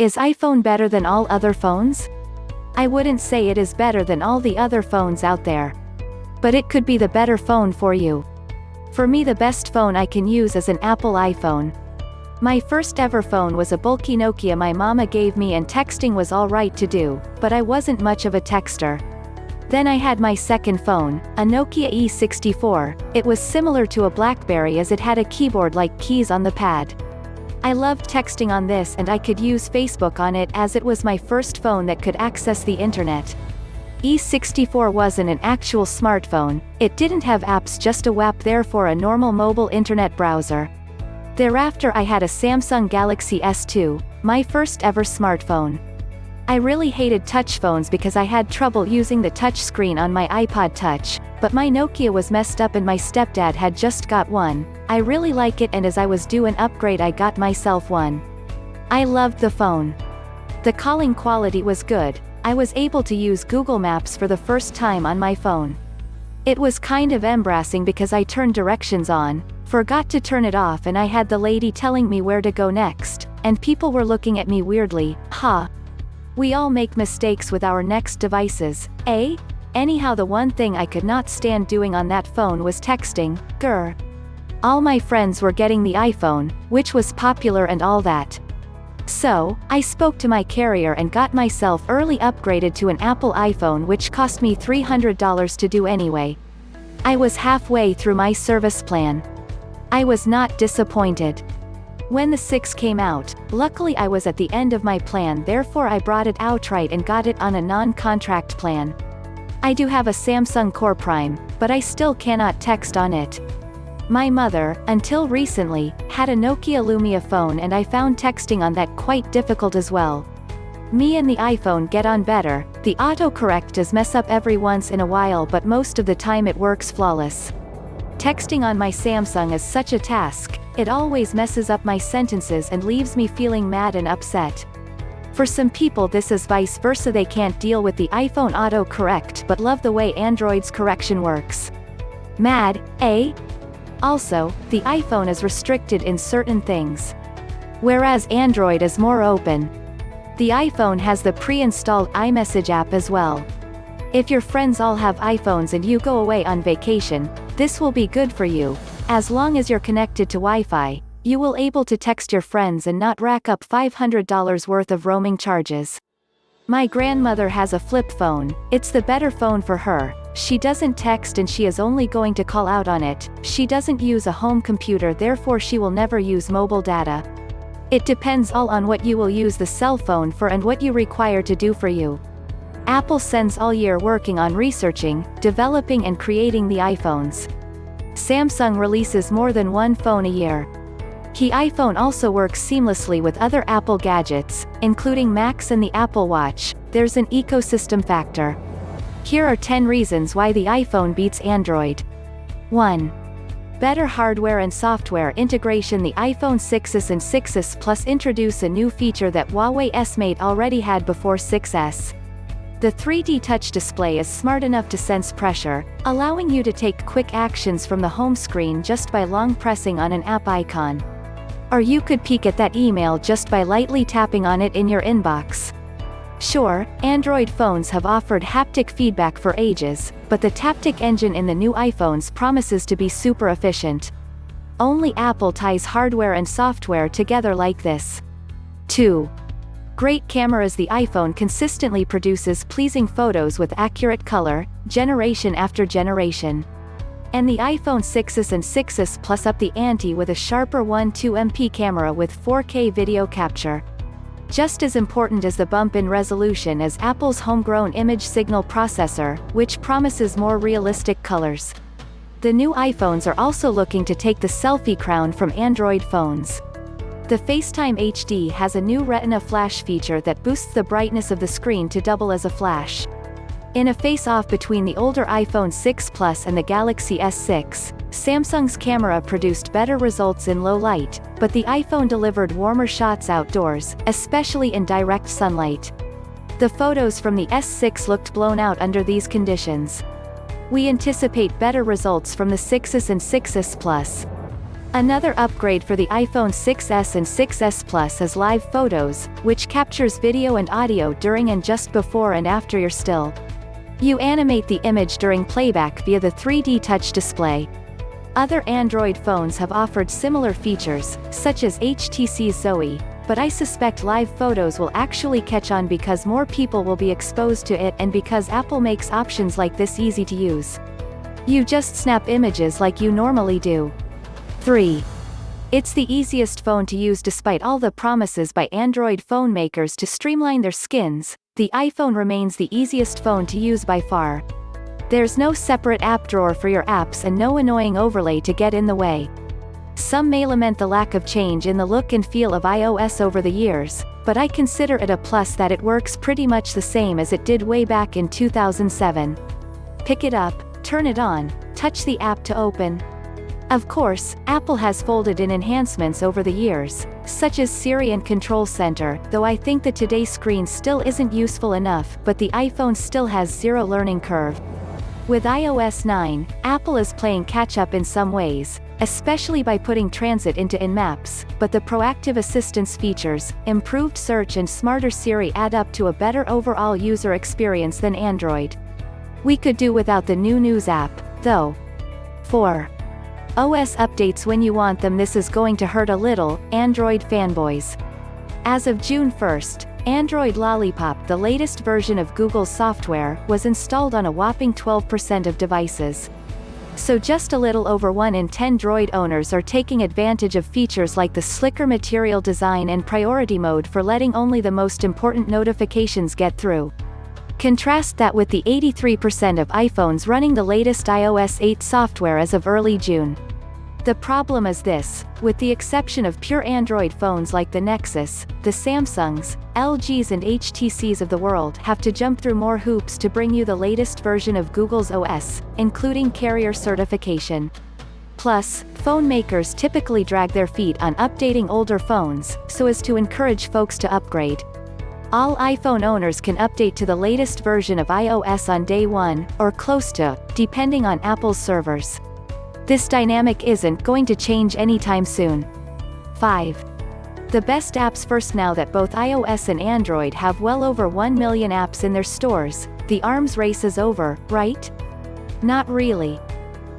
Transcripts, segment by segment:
Is iPhone better than all other phones? I wouldn't say it is better than all the other phones out there. But it could be the better phone for you. For me, the best phone I can use is an Apple iPhone. My first ever phone was a bulky Nokia my mama gave me, and texting was alright to do, but I wasn't much of a texter. Then I had my second phone, a Nokia E64. It was similar to a BlackBerry as it had a keyboard like keys on the pad. I loved texting on this, and I could use Facebook on it as it was my first phone that could access the internet. E64 wasn't an actual smartphone, it didn't have apps, just a WAP, therefore a normal mobile internet browser. Thereafter I had a Samsung Galaxy S2, my first ever smartphone. I really hated touch phones because I had trouble using the touch screen on my iPod Touch, but my Nokia was messed up and my stepdad had just got one. I really like it, and as I was due an upgrade I got myself one. I loved the phone. The calling quality was good. I was able to use Google Maps for the first time on my phone. It was kind of embarrassing because I turned directions on, forgot to turn it off, and I had the lady telling me where to go next, and people were looking at me weirdly. We all make mistakes with our next devices, eh? Anyhow, the one thing I could not stand doing on that phone was texting. Grr. All my friends were getting the iPhone, which was popular and all that. So, I spoke to my carrier and got myself early upgraded to an Apple iPhone, which cost me $300 to do anyway. I was halfway through my service plan. I was not disappointed. When the 6 came out, luckily I was at the end of my plan, therefore I brought it outright and got it on a non-contract plan. I do have a Samsung Core Prime, but I still cannot text on it. My mother, until recently, had a Nokia Lumia phone, and I found texting on that quite difficult as well. Me and the iPhone get on better. The autocorrect does mess up every once in a while, but most of the time it works flawless. Texting on my Samsung is such a task, it always messes up my sentences and leaves me feeling mad and upset. For some people this is vice versa, they can't deal with the iPhone autocorrect but love the way Android's correction works. Mad, eh? Also, the iPhone is restricted in certain things, whereas Android is more open. The iPhone has the pre-installed iMessage app as well. If your friends all have iPhones and you go away on vacation, this will be good for you. As long as you're connected to Wi-Fi, you will able to text your friends and not rack up $500 worth of roaming charges. My grandmother has a flip phone. It's the better phone for her. She doesn't text and she is only going to call out on it. She doesn't use a home computer, therefore she will never use mobile data. It depends all on what you will use the cell phone for and what you require to do for you. Apple spends all year working on researching, developing and creating the iPhones. Samsung releases more than one phone a year. The iPhone also works seamlessly with other Apple gadgets, including Macs and the Apple Watch. There's an ecosystem factor. Here are 10 reasons why the iPhone beats Android. 1. Better hardware and software integration. The iPhone 6s and 6s Plus introduce a new feature that Huawei S-Mate already had before 6s. The 3D touch display is smart enough to sense pressure, allowing you to take quick actions from the home screen just by long pressing on an app icon. Or you could peek at that email just by lightly tapping on it in your inbox. Sure, Android phones have offered haptic feedback for ages, but the Taptic engine in the new iPhones promises to be super efficient. Only Apple ties hardware and software together like this. 2. Great cameras. The iPhone consistently produces pleasing photos with accurate color, generation after generation. And the iPhone 6s and 6s Plus up the ante with a sharper 12MP camera with 4K video capture. Just as important as the bump in resolution is Apple's homegrown image signal processor, which promises more realistic colors. The new iPhones are also looking to take the selfie crown from Android phones. The FaceTime HD has a new Retina flash feature that boosts the brightness of the screen to double as a flash. In a face-off between the older iPhone 6 Plus and the Galaxy S6, Samsung's camera produced better results in low light, but the iPhone delivered warmer shots outdoors, especially in direct sunlight. The photos from the S6 looked blown out under these conditions. We anticipate better results from the 6s and 6s Plus. Another upgrade for the iPhone 6s and 6s Plus is Live Photos, which captures video and audio during and just before and after your still. You animate the image during playback via the 3D touch display. Other Android phones have offered similar features, such as HTC's Zoe, but I suspect Live Photos will actually catch on because more people will be exposed to it and because Apple makes options like this easy to use. You just snap images like you normally do. 3. It's the easiest phone to use despite all the promises by Android phone makers to streamline their skins. The iPhone remains the easiest phone to use by far. There's no separate app drawer for your apps and no annoying overlay to get in the way. Some may lament the lack of change in the look and feel of iOS over the years, but I consider it a plus that it works pretty much the same as it did way back in 2007. Pick it up, turn it on, touch the app to open. Of course, Apple has folded in enhancements over the years, such as Siri and Control Center, though I think that today's screen still isn't useful enough, but the iPhone still has zero learning curve. With iOS 9, Apple is playing catch-up in some ways, especially by putting transit into in-maps, but the proactive assistance features, improved search and smarter Siri add up to a better overall user experience than Android. We could do without the new News app, though. 4. OS updates when you want them. This is going to hurt a little, Android fanboys. As of June 1st, Android Lollipop, the latest version of Google's software, was installed on a whopping 12% of devices. So just a little over 1 in 10 Droid owners are taking advantage of features like the slicker material design and priority mode for letting only the most important notifications get through. Contrast that with the 83% of iPhones running the latest iOS 8 software as of early June. The problem is this: with the exception of pure Android phones like the Nexus, the Samsungs, LGs and HTCs of the world have to jump through more hoops to bring you the latest version of Google's OS, including carrier certification. Plus, phone makers typically drag their feet on updating older phones, so as to encourage folks to upgrade. All iPhone owners can update to the latest version of iOS on day one, or close to, depending on Apple's servers. This dynamic isn't going to change anytime soon. 5. The best apps first. Now that both iOS and Android have well over 1 million apps in their stores, the arms race is over, right? Not really.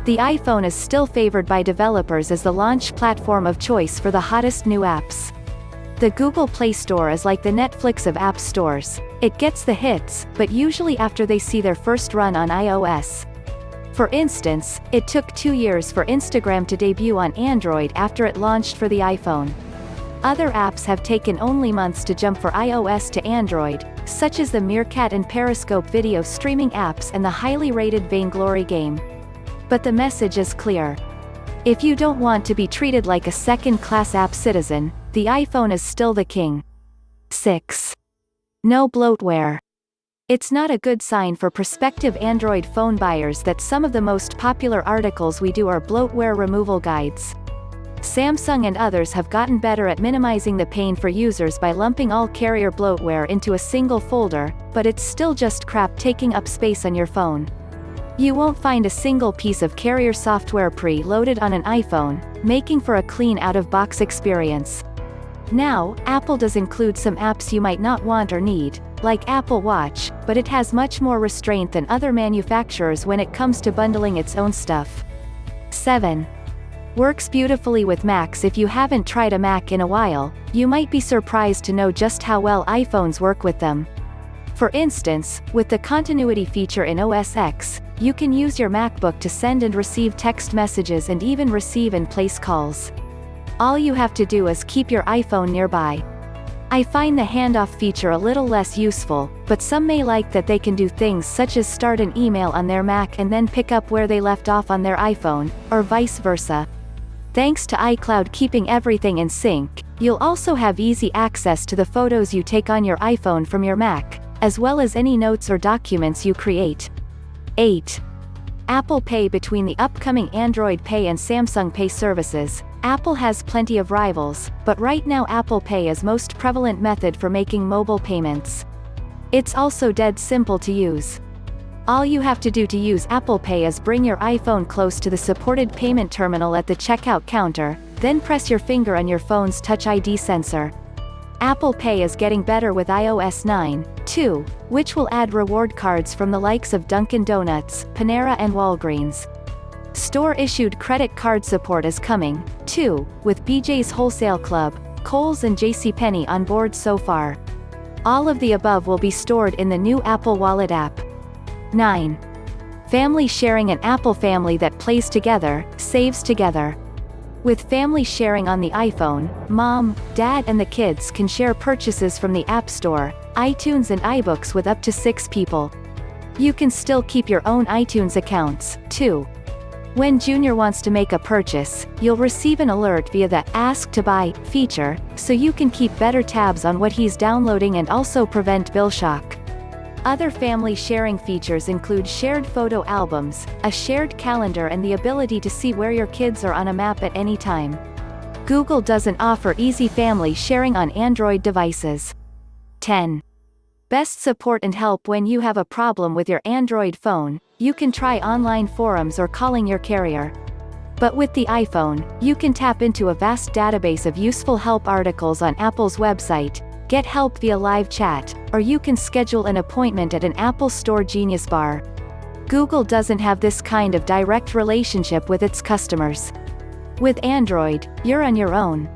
The iPhone is still favored by developers as the launch platform of choice for the hottest new apps. The Google Play Store is like the Netflix of app stores. It gets the hits, but usually after they see their first run on iOS. For instance, it took 2 years for Instagram to debut on Android after it launched for the iPhone. Other apps have taken only months to jump from iOS to Android, such as the Meerkat and Periscope video streaming apps and the highly rated Vainglory game. But the message is clear. If you don't want to be treated like a second-class app citizen, the iPhone is still the king. 6. No bloatware. It's not a good sign for prospective Android phone buyers that some of the most popular articles we do are bloatware removal guides. Samsung and others have gotten better at minimizing the pain for users by lumping all carrier bloatware into a single folder, but it's still just crap taking up space on your phone. You won't find a single piece of carrier software pre-loaded on an iPhone, making for a clean out-of-box experience. Now, Apple does include some apps you might not want or need, like Apple Watch, but it has much more restraint than other manufacturers when it comes to bundling its own stuff. 7. Works beautifully with Macs. If you haven't tried a Mac in a while, you might be surprised to know just how well iPhones work with them. For instance, with the continuity feature in OS X, you can use your MacBook to send and receive text messages and even receive and place calls. All you have to do is keep your iPhone nearby. I find the handoff feature a little less useful, but some may like that they can do things such as start an email on their Mac and then pick up where they left off on their iPhone, or vice versa. Thanks to iCloud keeping everything in sync, you'll also have easy access to the photos you take on your iPhone from your Mac, as well as any notes or documents you create. 8. Apple Pay. Between the upcoming Android Pay and Samsung Pay services, Apple has plenty of rivals, but right now Apple Pay is most prevalent method for making mobile payments. It's also dead simple to use. All you have to do to use Apple Pay is bring your iPhone close to the supported payment terminal at the checkout counter, then press your finger on your phone's Touch ID sensor. Apple Pay is getting better with iOS 9, too, which will add reward cards from the likes of Dunkin' Donuts, Panera and Walgreens. Store-issued credit card support is coming, too, with BJ's Wholesale Club, Kohl's and JCPenney on board so far. All of the above will be stored in the new Apple Wallet app. 9. Family sharing. An Apple family that plays together, saves together. With family sharing on the iPhone, mom, dad and the kids can share purchases from the App Store, iTunes and iBooks with up to 6 people. You can still keep your own iTunes accounts, too. When Junior wants to make a purchase, you'll receive an alert via the Ask to Buy feature, so you can keep better tabs on what he's downloading and also prevent bill shock. Other family sharing features include shared photo albums, a shared calendar and the ability to see where your kids are on a map at any time. Google doesn't offer easy family sharing on Android devices. 10. Best support and help. When you have a problem with your Android phone, you can try online forums or calling your carrier. But with the iPhone, you can tap into a vast database of useful help articles on Apple's website, get help via live chat, or you can schedule an appointment at an Apple Store Genius Bar. Google doesn't have this kind of direct relationship with its customers. With Android, you're on your own.